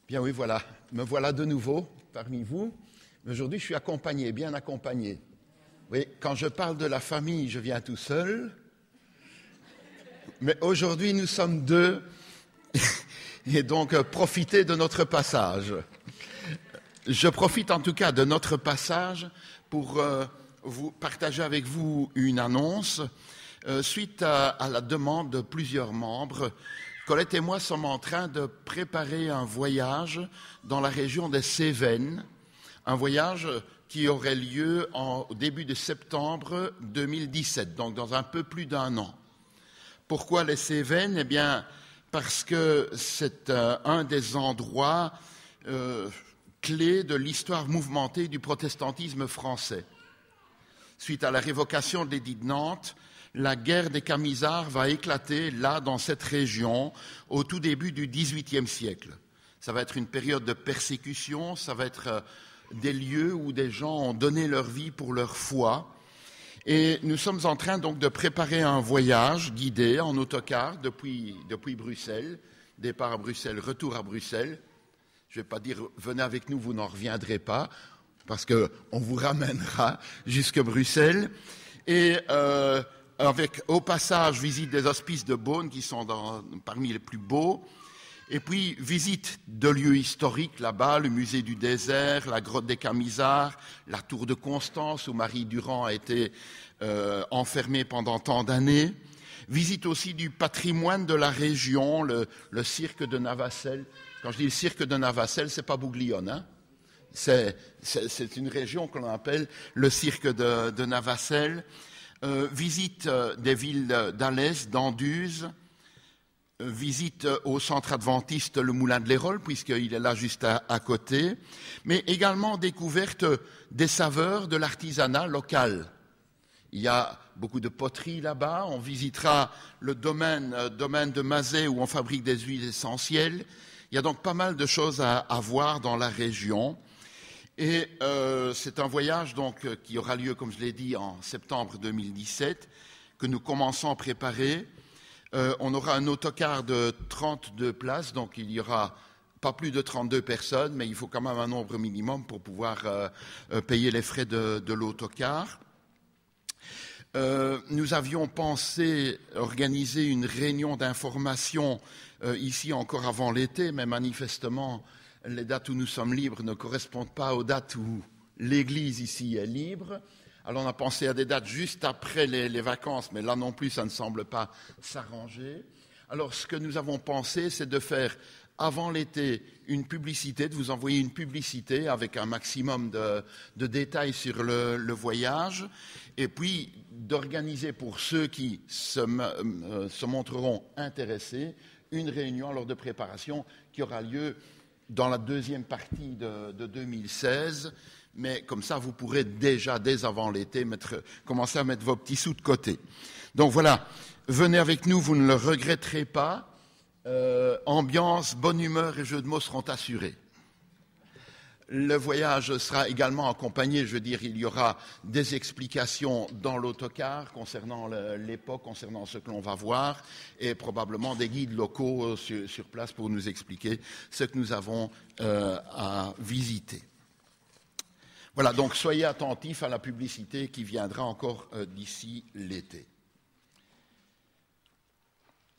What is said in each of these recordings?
Bien oui, voilà, me voilà de nouveau parmi vous. Aujourd'hui, je suis accompagné, bien accompagné. Oui, quand je parle de la famille, je viens tout seul. Mais aujourd'hui, nous sommes deux. Et donc, profitez de notre passage. Je profite en tout cas de notre passage pour vous partager avec vous une annonce. Suite à la demande de plusieurs membres, Colette et moi sommes en train de préparer un voyage dans la région des Cévennes, un voyage qui aurait lieu au début de septembre 2017, donc dans un peu plus d'un an. Pourquoi les Cévennes ? Eh bien, parce que c'est un des endroits clés de l'histoire mouvementée du protestantisme français. Suite à la révocation de l'édit de Nantes, la guerre des Camisards va éclater là, dans cette région, au tout début du XVIIIe siècle. Ça va être une période de persécution, ça va être des lieux où des gens ont donné leur vie pour leur foi. Et nous sommes en train donc de préparer un voyage guidé en autocar depuis Bruxelles, départ à Bruxelles, retour à Bruxelles. Je ne vais pas dire « venez avec nous, vous n'en reviendrez pas », parce qu'on vous ramènera jusqu'à Bruxelles. Et avec, au passage, visite des hospices de Beaune qui sont parmi les plus beaux. Et puis, visite de lieux historiques là-bas, le musée du désert, la grotte des Camisards, la tour de Constance où Marie Durand a été enfermée pendant tant d'années. Visite aussi du patrimoine de la région, le cirque de Navacelles. Quand je dis le cirque de Navacelles, c'est pas Bouglione, hein. C'est une région qu'on appelle le cirque de Navacelles. Visite des villes d'Alès, d'Anduze, visite au centre adventiste le Moulin de l'Hérole, puisqu'il est là juste à côté, mais également découverte des saveurs de l'artisanat local. Il y a beaucoup de poterie là-bas, on visitera le domaine de Mazet où on fabrique des huiles essentielles. Il y a donc pas mal de choses à voir dans la région. Et c'est un voyage donc qui aura lieu, comme je l'ai dit, en septembre 2017, que nous commençons à préparer. On aura un autocar de 32 places, donc il y aura pas plus de 32 personnes, mais il faut quand même un nombre minimum pour pouvoir payer les frais de l'autocar. Nous avions pensé organiser une réunion d'information ici encore avant l'été, mais manifestement, les dates où nous sommes libres ne correspondent pas aux dates où l'Église ici est libre. Alors on a pensé à des dates juste après les vacances, mais là non plus, ça ne semble pas s'arranger. Alors ce que nous avons pensé, c'est de faire avant l'été une publicité, de vous envoyer une publicité avec un maximum de détails sur le voyage, et puis d'organiser pour ceux qui se montreront intéressés une réunion lors de préparation qui aura lieu dans la deuxième partie de 2016, mais comme ça, vous pourrez déjà, dès avant l'été, commencer à mettre vos petits sous de côté. Donc voilà, venez avec nous, vous ne le regretterez pas. Ambiance, bonne humeur et jeux de mots seront assurés. Le voyage sera également accompagné, je veux dire, il y aura des explications dans l'autocar concernant l'époque, concernant ce que l'on va voir, et probablement des guides locaux sur place pour nous expliquer ce que nous avons à visiter. Voilà, donc soyez attentifs à la publicité qui viendra encore d'ici l'été.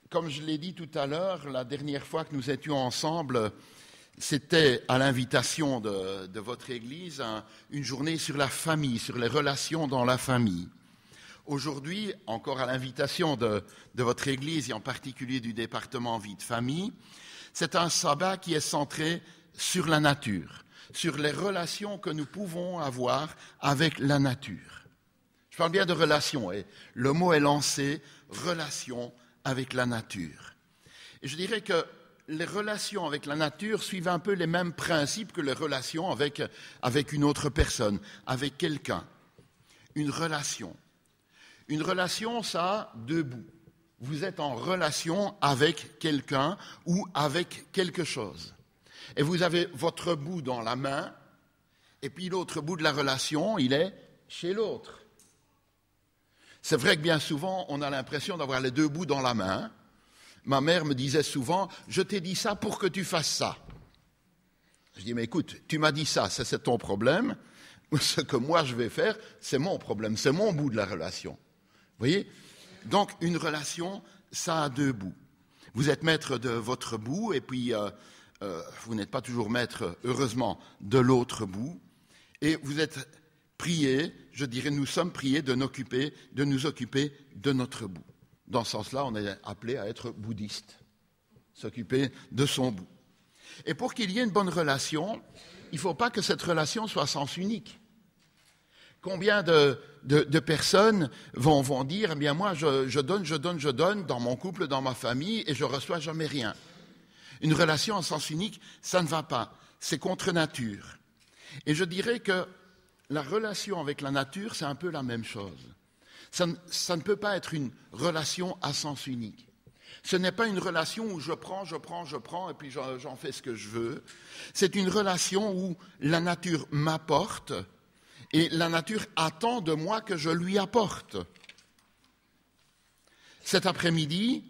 Comme je l'ai dit tout à l'heure, la dernière fois que nous étions ensemble, c'était à l'invitation de votre Église une journée sur la famille, sur les relations dans la famille. Aujourd'hui, encore à l'invitation de votre Église et en particulier du département vie de famille, c'est un sabbat qui est centré sur la nature, sur les relations que nous pouvons avoir avec la nature. Je parle bien de relations, et le mot est lancé, relation avec la nature. Et je dirais que les relations avec la nature suivent un peu les mêmes principes que les relations avec une autre personne, avec quelqu'un. Une relation. Une relation, ça a deux bouts. Vous êtes en relation avec quelqu'un ou avec quelque chose. Et vous avez votre bout dans la main, et puis l'autre bout de la relation, il est chez l'autre. C'est vrai que bien souvent, on a l'impression d'avoir les deux bouts dans la main. Ma mère me disait souvent, je t'ai dit ça pour que tu fasses ça. Je dis, mais écoute, tu m'as dit ça, c'est ton problème. Ce que moi je vais faire, c'est mon problème, c'est mon bout de la relation. Vous voyez? Donc, une relation, ça a deux bouts. Vous êtes maître de votre bout, et puis vous n'êtes pas toujours maître, heureusement, de l'autre bout. Et vous êtes priés, je dirais, nous sommes priés de nous occuper de notre bout. Dans ce sens-là, on est appelé à être bouddhiste, s'occuper de son bout. Et pour qu'il y ait une bonne relation, il ne faut pas que cette relation soit à sens unique. Combien de personnes vont dire, eh bien moi je donne dans mon couple, dans ma famille, et je reçois jamais rien. Une relation en sens unique, ça ne va pas. C'est contre nature. Et je dirais que la relation avec la nature, c'est un peu la même chose. Ça ne peut pas être une relation à sens unique. Ce n'est pas une relation où je prends, et puis j'en fais ce que je veux. C'est une relation où la nature m'apporte et la nature attend de moi que je lui apporte. Cet après-midi,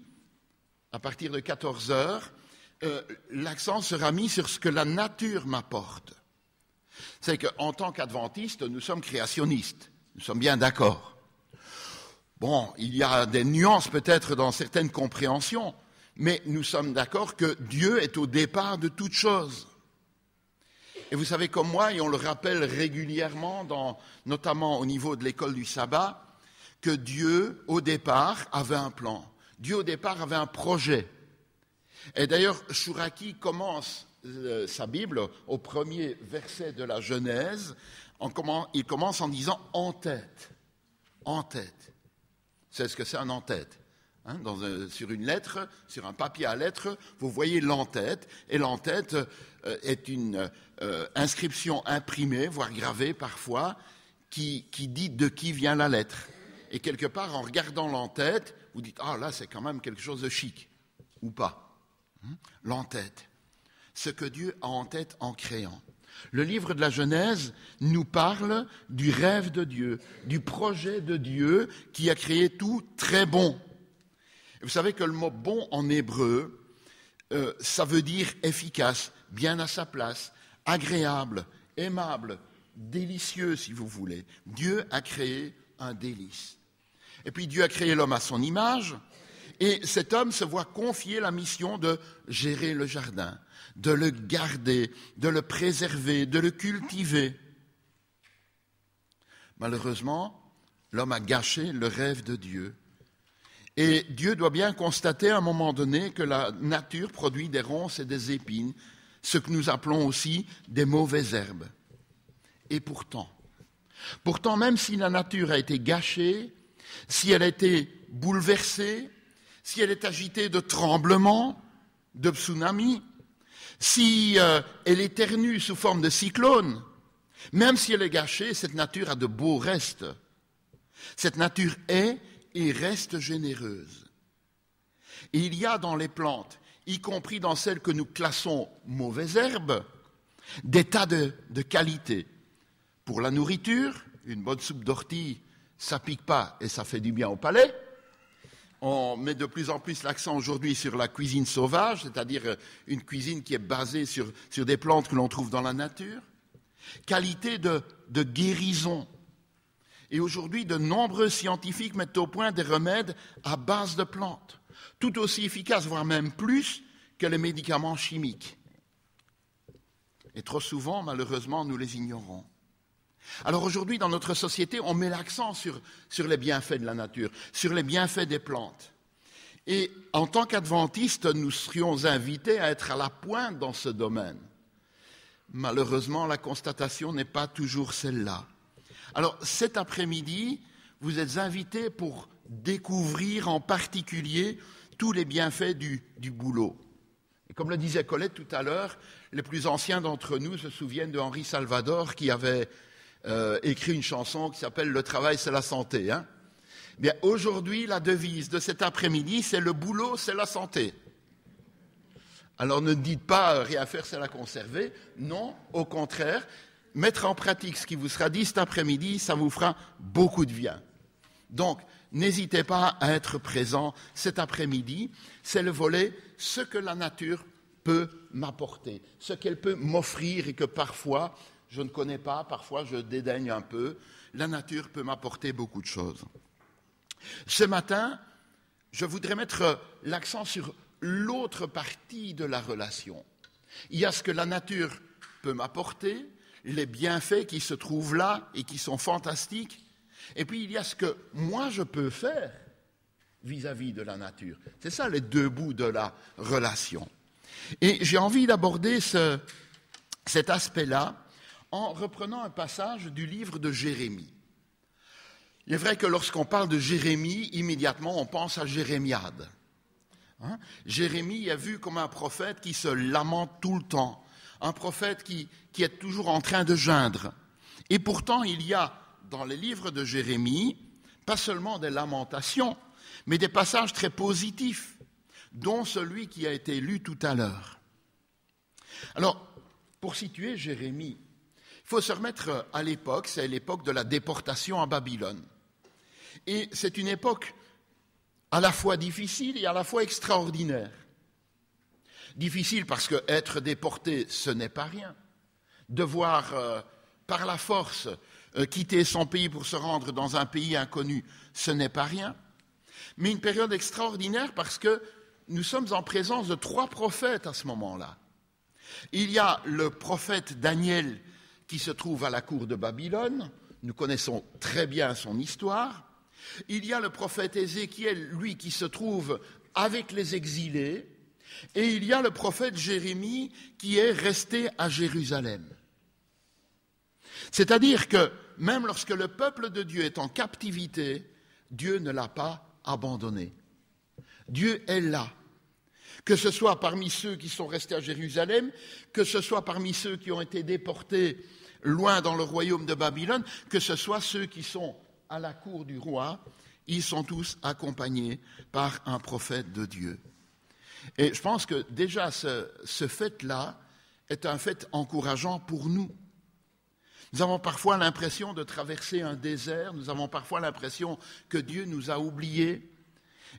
à partir de 14 heures, l'accent sera mis sur ce que la nature m'apporte. C'est qu'en tant qu'adventistes, nous sommes créationnistes. Nous sommes bien d'accord. Bon, il y a des nuances peut-être dans certaines compréhensions, mais nous sommes d'accord que Dieu est au départ de toute chose. Et vous savez comme moi, et on le rappelle régulièrement, notamment au niveau de l'école du sabbat, que Dieu, au départ, avait un plan. Dieu, au départ, avait un projet. Et d'ailleurs, Chouraki commence sa Bible au premier verset de la Genèse. Il commence en disant « en tête ». En tête. C'est ce que c'est un en-tête. Sur une lettre, sur un papier à lettres, vous voyez l'en-tête. Et l'en-tête est une inscription imprimée, voire gravée parfois, qui dit de qui vient la lettre. Et quelque part, en regardant l'en-tête, vous dites « Ah, là, c'est quand même quelque chose de chic. » Ou pas. L'en-tête. Ce que Dieu a en tête en créant. Le livre de la Genèse nous parle du rêve de Dieu, du projet de Dieu qui a créé tout très bon. Et vous savez que le mot « bon » en hébreu, ça veut dire efficace, bien à sa place, agréable, aimable, délicieux si vous voulez. Dieu a créé un délice. Et puis Dieu a créé l'homme à son image, et cet homme se voit confier la mission de gérer le jardin, de le garder, de le préserver, de le cultiver. Malheureusement, l'homme a gâché le rêve de Dieu. Et Dieu doit bien constater à un moment donné que la nature produit des ronces et des épines, ce que nous appelons aussi des mauvaises herbes. Et pourtant, même si la nature a été gâchée, si elle a été bouleversée, si elle est agitée de tremblements, de tsunamis, si elle éternue sous forme de cyclone, même si elle est gâchée, cette nature a de beaux restes. Cette nature est et reste généreuse. Et il y a dans les plantes, y compris dans celles que nous classons mauvaises herbes, des tas de qualités. Pour la nourriture, une bonne soupe d'ortie, ça pique pas et ça fait du bien au palais. On met de plus en plus l'accent aujourd'hui sur la cuisine sauvage, c'est-à-dire une cuisine qui est basée sur des plantes que l'on trouve dans la nature. Qualité de guérison. Et aujourd'hui, de nombreux scientifiques mettent au point des remèdes à base de plantes, tout aussi efficaces, voire même plus que les médicaments chimiques. Et trop souvent, malheureusement, nous les ignorons. Alors aujourd'hui, dans notre société, on met l'accent sur les bienfaits de la nature, sur les bienfaits des plantes. Et en tant qu'adventistes, nous serions invités à être à la pointe dans ce domaine. Malheureusement, la constatation n'est pas toujours celle-là. Alors cet après-midi, vous êtes invités pour découvrir en particulier tous les bienfaits du boulot. Et comme le disait Colette tout à l'heure, les plus anciens d'entre nous se souviennent de Henri Salvador qui avait écrit une chanson qui s'appelle « Le travail, c'est la santé ». Bien, aujourd'hui, la devise de cet après-midi, c'est « Le boulot, c'est la santé ». Alors ne dites pas « rien faire, c'est la conserver ». Non, au contraire, mettre en pratique ce qui vous sera dit cet après-midi, ça vous fera beaucoup de bien. Donc, n'hésitez pas à être présent cet après-midi. C'est le volet « Ce que la nature peut m'apporter, ce qu'elle peut m'offrir et que parfois je ne connais pas, parfois je dédaigne un peu. La nature peut m'apporter beaucoup de choses. Ce matin, je voudrais mettre l'accent sur l'autre partie de la relation. Il y a ce que la nature peut m'apporter, les bienfaits qui se trouvent là et qui sont fantastiques, et puis il y a ce que moi je peux faire vis-à-vis de la nature. C'est ça les deux bouts de la relation. Et j'ai envie d'aborder cet aspect-là en reprenant un passage du livre de Jérémie. Il est vrai que lorsqu'on parle de Jérémie, immédiatement on pense à Jérémiade. Jérémie est vu comme un prophète qui se lamente tout le temps, un prophète qui est toujours en train de geindre. Et pourtant, il y a dans les livres de Jérémie, pas seulement des lamentations, mais des passages très positifs, dont celui qui a été lu tout à l'heure. Alors, pour situer Jérémie, il faut se remettre à l'époque, c'est l'époque de la déportation à Babylone. Et c'est une époque à la fois difficile et à la fois extraordinaire. Difficile parce que être déporté, ce n'est pas rien. Devoir, par la force, quitter son pays pour se rendre dans un pays inconnu, ce n'est pas rien. Mais une période extraordinaire parce que nous sommes en présence de 3 prophètes à ce moment-là. Il y a le prophète Daniel qui se trouve à la cour de Babylone. Nous connaissons très bien son histoire. Il y a le prophète Ézéchiel, lui, qui se trouve avec les exilés. Et il y a le prophète Jérémie qui est resté à Jérusalem. C'est-à-dire que même lorsque le peuple de Dieu est en captivité, Dieu ne l'a pas abandonné. Dieu est là. Que ce soit parmi ceux qui sont restés à Jérusalem, que ce soit parmi ceux qui ont été déportés loin dans le royaume de Babylone, que ce soit ceux qui sont à la cour du roi, ils sont tous accompagnés par un prophète de Dieu. Et je pense que déjà ce fait-là est un fait encourageant pour nous. Nous avons parfois l'impression de traverser un désert, nous avons parfois l'impression que Dieu nous a oubliés.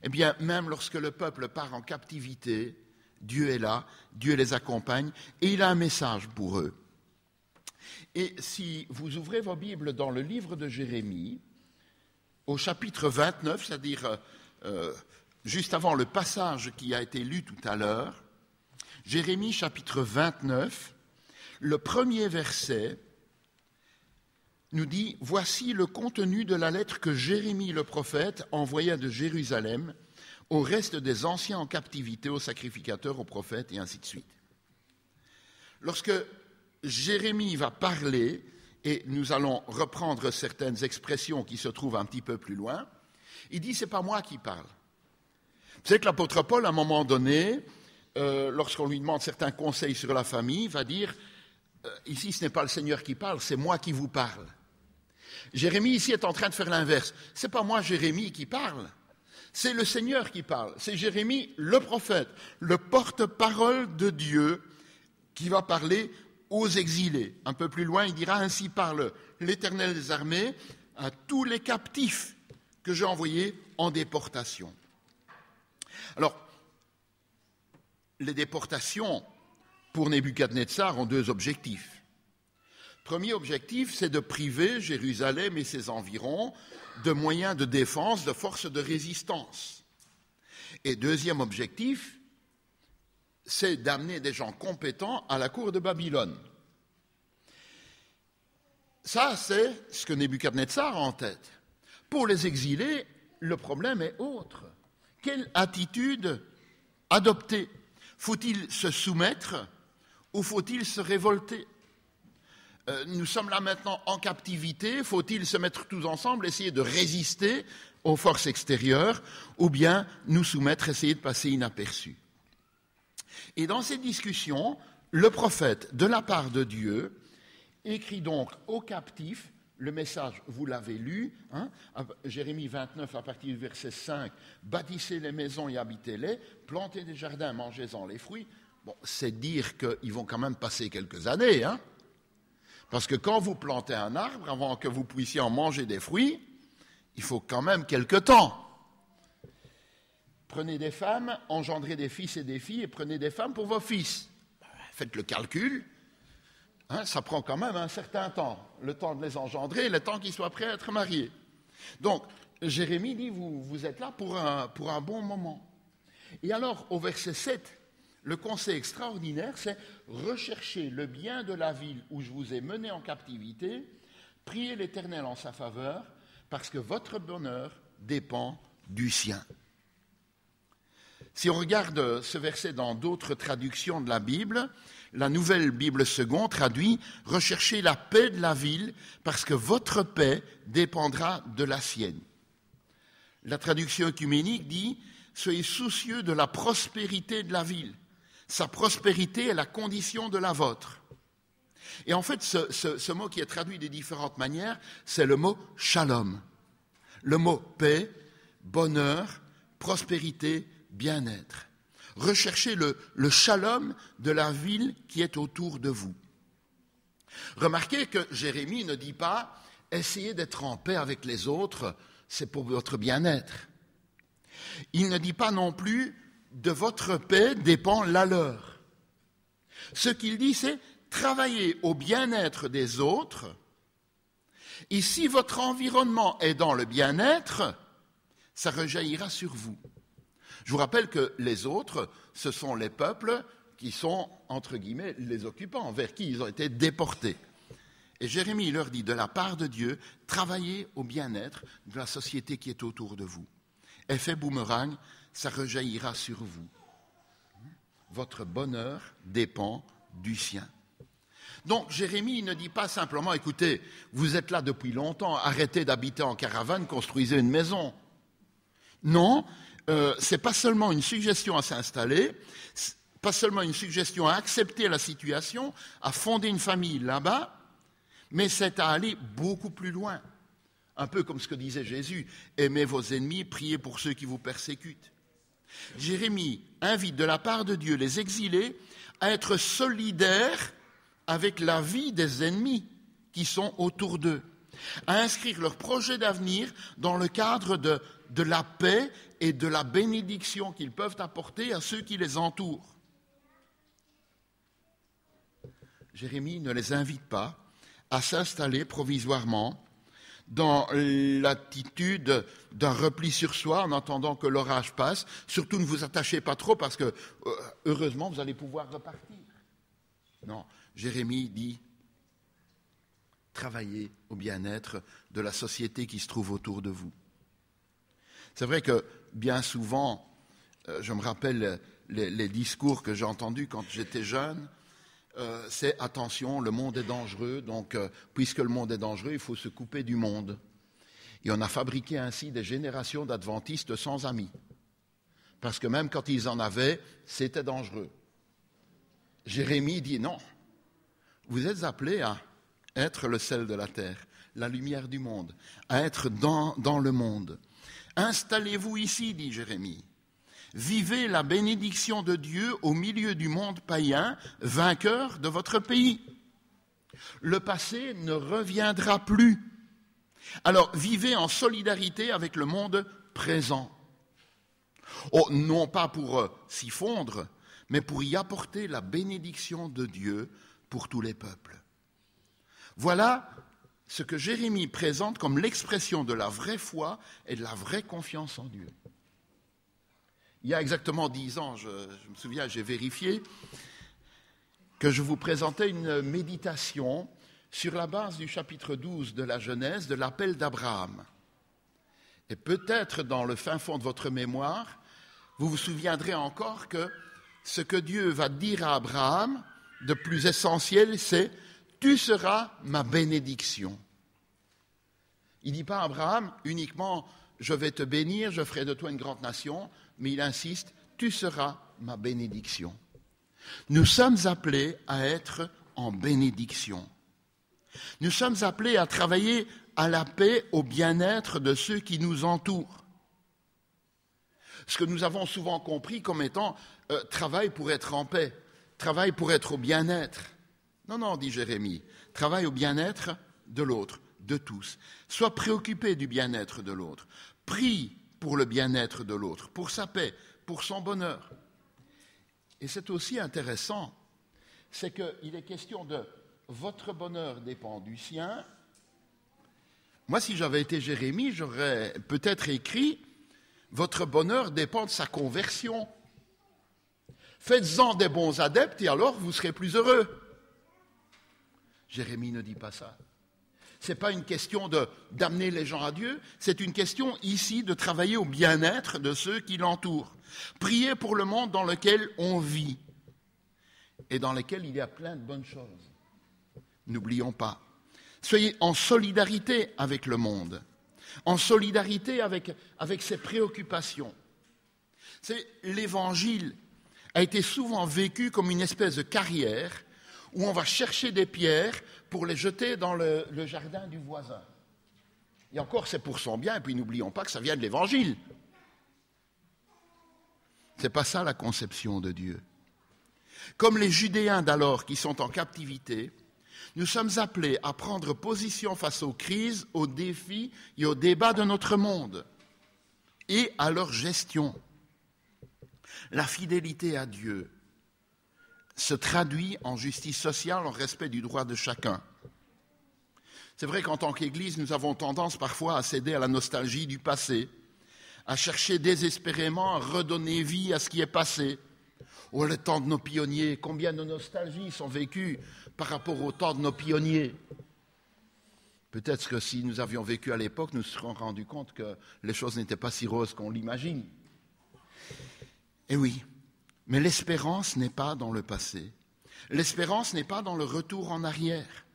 Eh bien, même lorsque le peuple part en captivité, Dieu est là, Dieu les accompagne et il a un message pour eux. Et si vous ouvrez vos Bibles dans le livre de Jérémie, au chapitre 29, c'est-à-dire juste avant le passage qui a été lu tout à l'heure, Jérémie chapitre 29, le premier verset nous dit « Voici le contenu de la lettre que Jérémie le prophète envoya de Jérusalem au reste des anciens en captivité, aux sacrificateurs, aux prophètes, et ainsi de suite. » Lorsque Jérémie va parler, et nous allons reprendre certaines expressions qui se trouvent un petit peu plus loin, il dit « C'est pas moi qui parle ». Vous savez que l'apôtre Paul, à un moment donné, lorsqu'on lui demande certains conseils sur la famille, va dire « Ici, ce n'est pas le Seigneur qui parle, c'est moi qui vous parle ». Jérémie ici est en train de faire l'inverse. Ce n'est pas moi, Jérémie, qui parle. C'est le Seigneur qui parle. C'est Jérémie, le prophète, le porte-parole de Dieu qui va parler aux exilés. Un peu plus loin, il dira « Ainsi parle l'Éternel des armées à tous les captifs que j'ai envoyés en déportation. » Alors, les déportations pour Nebuchadnezzar ont 2 objectifs. Premier objectif, c'est de priver Jérusalem et ses environs de moyens de défense, de forces de résistance. Et deuxième objectif, c'est d'amener des gens compétents à la cour de Babylone. Ça, c'est ce que Nebuchadnezzar a en tête. Pour les exilés, le problème est autre. Quelle attitude adopter? Faut-il se soumettre ou faut-il se révolter? Nous sommes là maintenant en captivité, faut-il se mettre tous ensemble, essayer de résister aux forces extérieures, ou bien nous soumettre, essayer de passer inaperçus? Et dans ces discussions, le prophète, de la part de Dieu, écrit donc aux captifs, le message, vous l'avez lu, Jérémie 29, à partir du verset 5, « Bâtissez les maisons et habitez-les, plantez des jardins, mangez-en les fruits ». Bon, c'est dire qu'ils vont quand même passer quelques années, Parce que quand vous plantez un arbre, avant que vous puissiez en manger des fruits, il faut quand même quelque temps. Prenez des femmes, engendrez des fils et des filles, et prenez des femmes pour vos fils. Faites le calcul, hein, ça prend quand même un certain temps, le temps de les engendrer et le temps qu'ils soient prêts à être mariés. Donc, Jérémie dit, vous êtes là pour un bon moment. Et alors, au verset 7, le conseil extraordinaire, c'est « Recherchez le bien de la ville où je vous ai mené en captivité, priez l'Éternel en sa faveur, parce que votre bonheur dépend du sien. » Si on regarde ce verset dans d'autres traductions de la Bible, la Nouvelle Bible Seconde traduit « Recherchez la paix de la ville, parce que votre paix dépendra de la sienne. » La traduction œcuménique dit « Soyez soucieux de la prospérité de la ville. Sa prospérité est la condition de la vôtre. » Et en fait, ce mot qui est traduit de différentes manières, c'est le mot « shalom ». Le mot « paix », « bonheur », « prospérité », bien-être. Recherchez le shalom de la ville qui est autour de vous. Remarquez que Jérémie ne dit pas « essayez d'être en paix avec les autres, c'est pour votre bien-être ». Il ne dit pas non plus « de votre paix dépend la leur ». Ce qu'il dit, c'est « travaillez au bien-être des autres, et si votre environnement est dans le bien-être, ça rejaillira sur vous ». Je vous rappelle que les autres, ce sont les peuples qui sont, entre guillemets, les occupants, vers qui ils ont été déportés. Et Jérémie leur dit, de la part de Dieu, travaillez au bien-être de la société qui est autour de vous. Effet boomerang, ça rejaillira sur vous. Votre bonheur dépend du sien. Donc Jérémie ne dit pas simplement, écoutez, vous êtes là depuis longtemps, arrêtez d'habiter en caravane, construisez une maison. Non, c'est pas seulement une suggestion à s'installer, pas seulement une suggestion à accepter la situation, à fonder une famille là-bas, mais c'est à aller beaucoup plus loin. Un peu comme ce que disait Jésus, aimez vos ennemis, priez pour ceux qui vous persécutent. Jérémie invite de la part de Dieu les exilés à être solidaires avec la vie des ennemis qui sont autour d'eux, à inscrire leur projet d'avenir dans le cadre de la paix et de la bénédiction qu'ils peuvent apporter à ceux qui les entourent. Jérémie ne les invite pas à s'installer provisoirement dans l'attitude d'un repli sur soi en attendant que l'orage passe. Surtout ne vous attachez pas trop parce que, heureusement, vous allez pouvoir repartir. Non, Jérémie dit « Travaillez au bien-être de la société qui se trouve autour de vous ». C'est vrai que bien souvent, je me rappelle les discours que j'ai entendus quand j'étais jeune, c'est « attention, le monde est dangereux, donc puisque le monde est dangereux, il faut se couper du monde ». Et on a fabriqué ainsi des générations d'adventistes sans amis. Parce que même quand ils en avaient, c'était dangereux. Jérémie dit non, vous êtes appelés à être le sel de la terre, la lumière du monde, à être dans le monde. Installez-vous ici, dit Jérémie. Vivez la bénédiction de Dieu au milieu du monde païen, vainqueur de votre pays. Le passé ne reviendra plus. Alors, vivez en solidarité avec le monde présent. Oh, non pas pour s'y fondre, mais pour y apporter la bénédiction de Dieu pour tous les peuples. Voilà ce que Jérémie présente comme l'expression de la vraie foi et de la vraie confiance en Dieu. Il y a exactement 10 ans, je me souviens, j'ai vérifié, que je vous présentais une méditation sur la base du chapitre 12 de la Genèse, de l'appel d'Abraham. Et peut-être dans le fin fond de votre mémoire, vous vous souviendrez encore que ce que Dieu va dire à Abraham, de plus essentiel, c'est « Tu seras ma bénédiction ». Il ne dit pas à Abraham uniquement « Je vais te bénir, je ferai de toi une grande nation », mais il insiste « Tu seras ma bénédiction ». Nous sommes appelés à être en bénédiction. Nous sommes appelés à travailler à la paix, au bien-être de ceux qui nous entourent. Ce que nous avons souvent compris comme étant travail pour être en paix, travail pour être au bien-être. Non, non, dit Jérémie, travail au bien-être de l'autre, de tous. Sois préoccupé du bien-être de l'autre. Prie pour le bien-être de l'autre, pour sa paix, pour son bonheur. Et c'est aussi intéressant, c'est qu'il est question de votre bonheur dépend du sien. Moi, si j'avais été Jérémie, j'aurais peut-être écrit votre bonheur dépend de sa conversion. Faites-en des bons adeptes et alors vous serez plus heureux. Jérémie ne dit pas ça. Ce n'est pas une question d'amener les gens à Dieu, c'est une question ici de travailler au bien-être de ceux qui l'entourent. Prier pour le monde dans lequel on vit et dans lequel il y a plein de bonnes choses. N'oublions pas. Soyez en solidarité avec le monde, en solidarité avec ses préoccupations. L'Évangile a été souvent vécu comme une espèce de carrière où on va chercher des pierres pour les jeter dans le jardin du voisin. Et encore, c'est pour son bien, et puis n'oublions pas que ça vient de l'Évangile. Ce n'est pas ça la conception de Dieu. Comme les Judéens d'alors qui sont en captivité, nous sommes appelés à prendre position face aux crises, aux défis et aux débats de notre monde et à leur gestion. La fidélité à Dieu se traduit en justice sociale, en respect du droit de chacun. C'est vrai qu'en tant qu'Église, nous avons tendance parfois à céder à la nostalgie du passé, à chercher désespérément à redonner vie à ce qui est passé. Oh, le temps de nos pionniers, combien de nostalgies sont vécues par rapport au temps de nos pionniers. Peut-être que si nous avions vécu à l'époque, nous nous serions rendus compte que les choses n'étaient pas si roses qu'on l'imagine. Eh oui, mais l'espérance n'est pas dans le passé. L'espérance n'est pas dans le retour en arrière.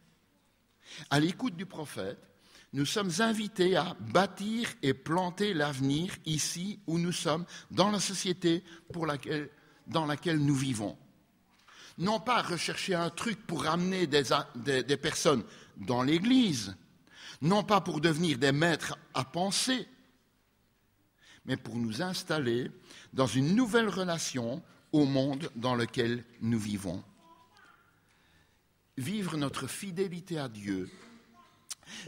À l'écoute du prophète, nous sommes invités à bâtir et planter l'avenir ici où nous sommes, dans la société dans laquelle nous vivons. Non pas rechercher un truc pour amener des personnes dans l'Église, non pas pour devenir des maîtres à penser, mais pour nous installer dans une nouvelle relation au monde dans lequel nous vivons. Vivre notre fidélité à Dieu,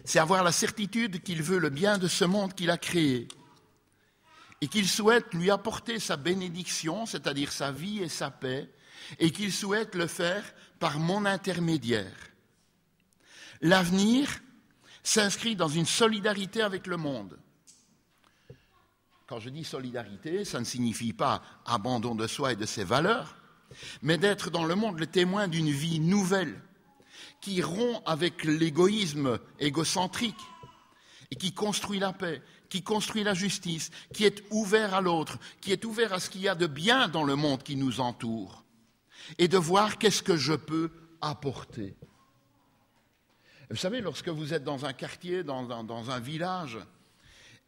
c'est avoir la certitude qu'il veut le bien de ce monde qu'il a créé et qu'il souhaite lui apporter sa bénédiction, c'est-à-dire sa vie et sa paix, et qu'il souhaite le faire par mon intermédiaire. L'avenir s'inscrit dans une solidarité avec le monde. Quand je dis solidarité, ça ne signifie pas abandon de soi et de ses valeurs, mais d'être dans le monde le témoin d'une vie nouvelle, qui rompt avec l'égoïsme égocentrique et qui construit la paix, qui construit la justice, qui est ouvert à l'autre, qui est ouvert à ce qu'il y a de bien dans le monde qui nous entoure, et de voir qu'est-ce que je peux apporter. Vous savez, lorsque vous êtes dans un quartier, dans un village,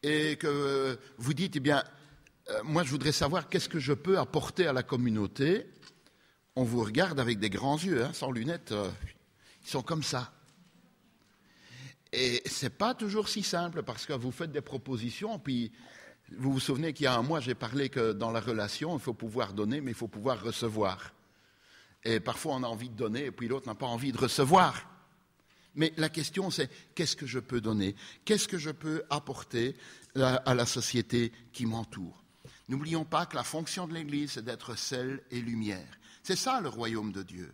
et que vous dites, eh bien, moi je voudrais savoir qu'est-ce que je peux apporter à la communauté, on vous regarde avec des grands yeux, sans lunettes, ils sont comme ça. Et ce n'est pas toujours si simple, parce que vous faites des propositions, puis vous vous souvenez qu'il y a un mois, j'ai parlé que dans la relation, il faut pouvoir donner, mais il faut pouvoir recevoir. Et parfois on a envie de donner, et puis l'autre n'a pas envie de recevoir. Mais la question c'est, qu'est-ce que je peux donner? Qu'est-ce que je peux apporter à la société qui m'entoure? N'oublions pas que la fonction de l'Église, c'est d'être sel et lumière. C'est ça le royaume de Dieu.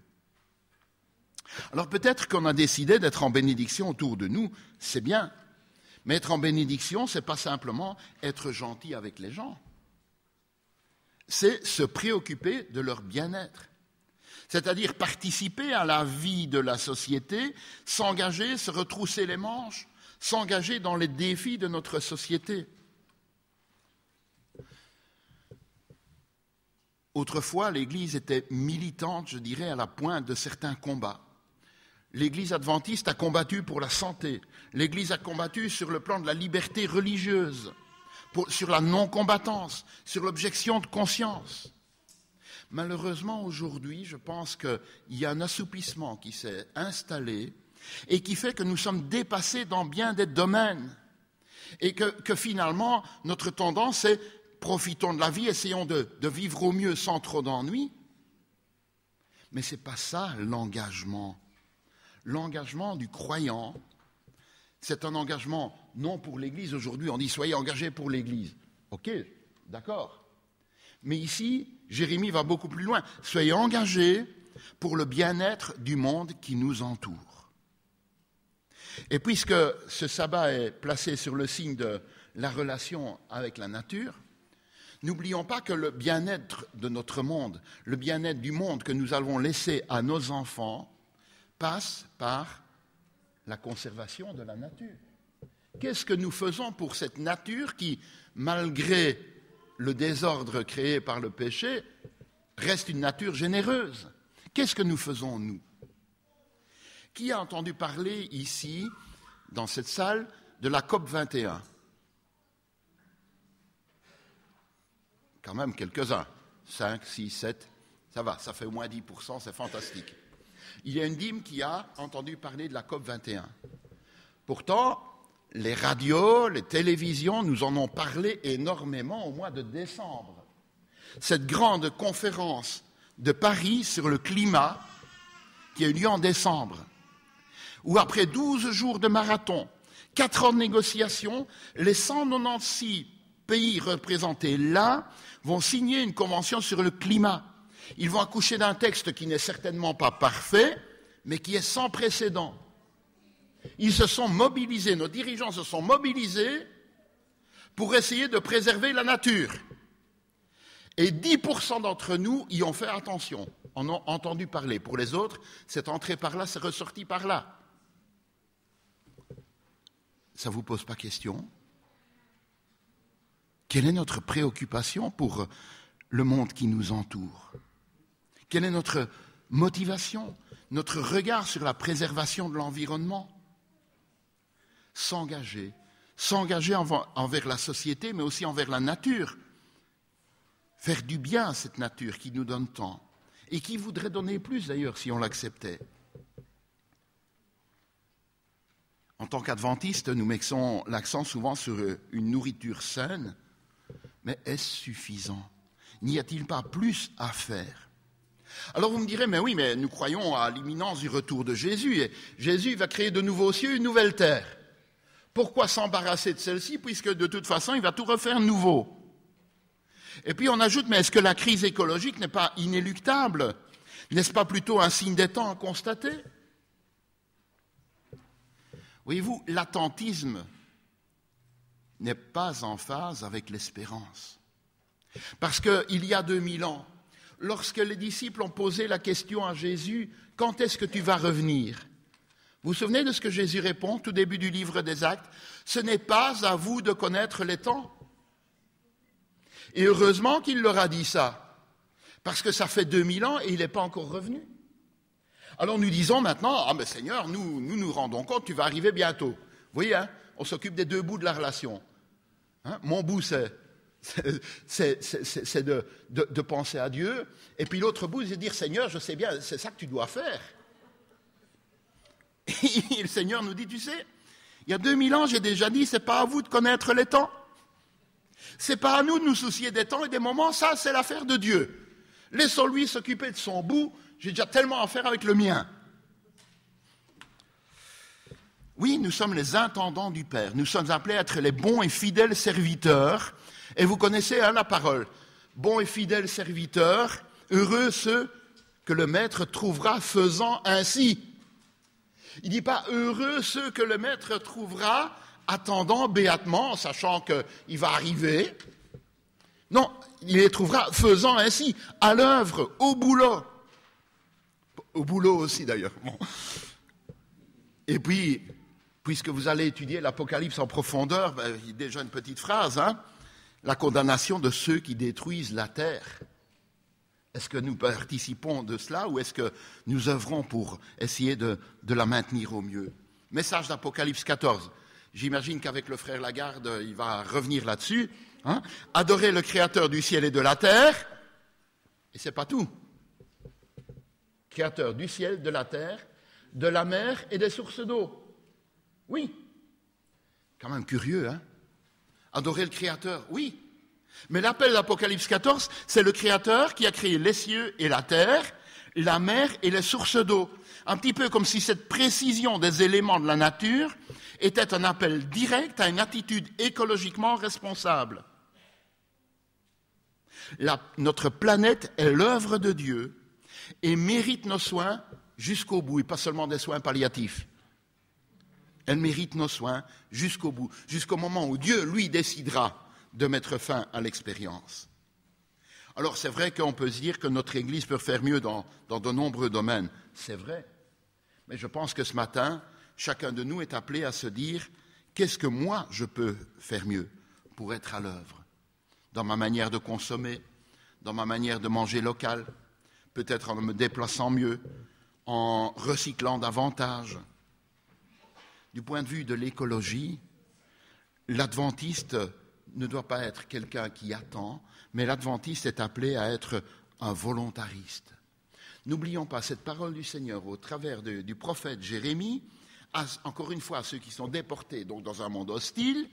Alors peut-être qu'on a décidé d'être en bénédiction autour de nous, c'est bien. Mais être en bénédiction, ce n'est pas simplement être gentil avec les gens. C'est se préoccuper de leur bien-être. C'est-à-dire participer à la vie de la société, s'engager, se retrousser les manches, s'engager dans les défis de notre société. Autrefois, l'Église était militante, je dirais, à la pointe de certains combats. L'Église adventiste a combattu pour la santé. L'Église a combattu sur le plan de la liberté religieuse, sur la non-combattance, sur l'objection de conscience. Malheureusement, aujourd'hui, je pense qu'il y a un assoupissement qui s'est installé et qui fait que nous sommes dépassés dans bien des domaines. Et que finalement, notre tendance est profitons de la vie, essayons de vivre au mieux sans trop d'ennuis. Mais ce n'est pas ça l'engagement. L'engagement du croyant, c'est un engagement non pour l'Église. Aujourd'hui, on dit soyez engagés pour l'Église. Ok, d'accord. Mais ici, Jérémie va beaucoup plus loin. Soyez engagés pour le bien-être du monde qui nous entoure. Et puisque ce sabbat est placé sur le signe de la relation avec la nature, n'oublions pas que le bien-être de notre monde, le bien-être du monde que nous allons laisser à nos enfants, passe par la conservation de la nature. Qu'est-ce que nous faisons pour cette nature qui, malgré le désordre créé par le péché, reste une nature généreuse? Qu'est-ce que nous faisons, nous? Qui a entendu parler ici, dans cette salle, de la COP 21? Quand même quelques-uns. 5, 6, 7, ça va, ça fait au moins 10%, c'est fantastique. Il y a une dîme qui a entendu parler de la COP 21. Pourtant, les radios, les télévisions nous en ont parlé énormément au mois de décembre. Cette grande conférence de Paris sur le climat qui a eu lieu en décembre, où après 12 jours de marathon, 4 ans de négociations, les 196 pays représentés là vont signer une convention sur le climat. Ils vont accoucher d'un texte qui n'est certainement pas parfait, mais qui est sans précédent. Ils se sont mobilisés, nos dirigeants se sont mobilisés pour essayer de préserver la nature. Et 10% d'entre nous y ont fait attention, en ont entendu parler. Pour les autres, c'est entré par là, c'est ressorti par là. Ça ne vous pose pas question? Quelle est notre préoccupation pour le monde qui nous entoure? Quelle est notre motivation, notre regard sur la préservation de l'environnement? S'engager envers la société, mais aussi envers la nature. Faire du bien à cette nature qui nous donne tant, et qui voudrait donner plus d'ailleurs si on l'acceptait. En tant qu'adventistes, nous mettons l'accent souvent sur une nourriture saine, mais est-ce suffisant? N'y a-t-il pas plus à faire? Alors vous me direz, mais oui, mais nous croyons à l'imminence du retour de Jésus, et Jésus va créer de nouveaux cieux, une nouvelle terre. Pourquoi s'embarrasser de celle-ci, puisque de toute façon, il va tout refaire nouveau? Et puis on ajoute, mais est-ce que la crise écologique n'est pas inéluctable? N'est-ce pas plutôt un signe des temps à constater? Voyez-vous, l'attentisme n'est pas en phase avec l'espérance. Parce qu'il y a 2000 ans, lorsque les disciples ont posé la question à Jésus, « Quand est-ce que tu vas revenir ?» Vous vous souvenez de ce que Jésus répond, tout début du livre des Actes? « Ce n'est pas à vous de connaître les temps. » Et heureusement qu'il leur a dit ça, parce que ça fait 2000 ans et il n'est pas encore revenu. Alors nous disons maintenant, « Ah mais Seigneur, nous rendons compte, tu vas arriver bientôt. » Vous voyez, hein, on s'occupe des deux bouts de la relation. Hein, mon bout, c'est de penser à Dieu, et puis l'autre bout, c'est de dire, « Seigneur, je sais bien, c'est ça que tu dois faire. » Et le Seigneur nous dit, « Tu sais, il y a 2000 ans, j'ai déjà dit, c'est pas à vous de connaître les temps. C'est pas à nous de nous soucier des temps et des moments, ça c'est l'affaire de Dieu. Laissons-lui s'occuper de son bout, j'ai déjà tellement à faire avec le mien. » Oui, nous sommes les intendants du Père, nous sommes appelés à être les bons et fidèles serviteurs, et vous connaissez la parole, bons et fidèles serviteurs, heureux ceux que le Maître trouvera faisant ainsi. Il ne dit pas heureux ceux que le Maître trouvera attendant béatement, sachant qu'il va arriver. Non, il les trouvera faisant ainsi, à l'œuvre, au boulot. Au boulot aussi d'ailleurs. Bon. Et puis, puisque vous allez étudier l'Apocalypse en profondeur, déjà une petite phrase, hein, la condamnation de ceux qui détruisent la terre. Est-ce que nous participons de cela ou est-ce que nous œuvrons pour essayer de la maintenir au mieux? Message d'Apocalypse 14. J'imagine qu'avec le frère Lagarde, il va revenir là-dessus. Hein. Adorer le Créateur du ciel et de la terre. Et c'est pas tout. Créateur du ciel, de la terre, de la mer et des sources d'eau. Oui. Quand même curieux, hein. Adorer le Créateur, oui. Mais l'appel d'Apocalypse 14, c'est le Créateur qui a créé les cieux et la terre, la mer et les sources d'eau. Un petit peu comme si cette précision des éléments de la nature était un appel direct à une attitude écologiquement responsable. Notre planète est l'œuvre de Dieu et mérite nos soins jusqu'au bout, et pas seulement des soins palliatifs. Elle mérite nos soins jusqu'au bout, jusqu'au moment où Dieu, lui, décidera de mettre fin à l'expérience. Alors c'est vrai qu'on peut se dire que notre Église peut faire mieux dans de nombreux domaines. C'est vrai. Mais je pense que ce matin, chacun de nous est appelé à se dire « Qu'est-ce que moi je peux faire mieux pour être à l'œuvre ?» Dans ma manière de consommer, dans ma manière de manger local, peut-être en me déplaçant mieux, en recyclant davantage. Du point de vue de l'écologie, l'adventiste ne doit pas être quelqu'un qui attend, mais l'adventiste est appelé à être un volontariste. N'oublions pas cette parole du Seigneur au travers du prophète Jérémie, encore une fois à ceux qui sont déportés donc dans un monde hostile,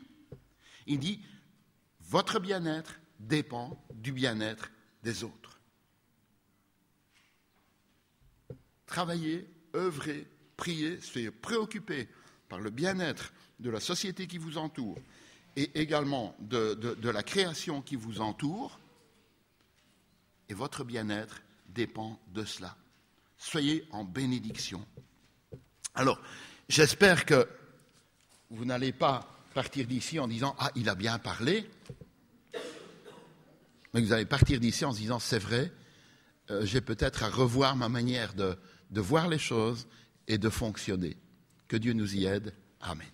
il dit « Votre bien-être dépend du bien-être des autres. » Travaillez, œuvrez, priez, soyez préoccupés par le bien-être de la société qui vous entoure et également de la création qui vous entoure, et votre bien-être dépend de cela. Soyez en bénédiction. Alors, j'espère que vous n'allez pas partir d'ici en disant « Ah, il a bien parlé », mais vous allez partir d'ici en se disant « C'est vrai, j'ai peut-être à revoir ma manière de voir les choses et de fonctionner. » Que Dieu nous y aide. Amen.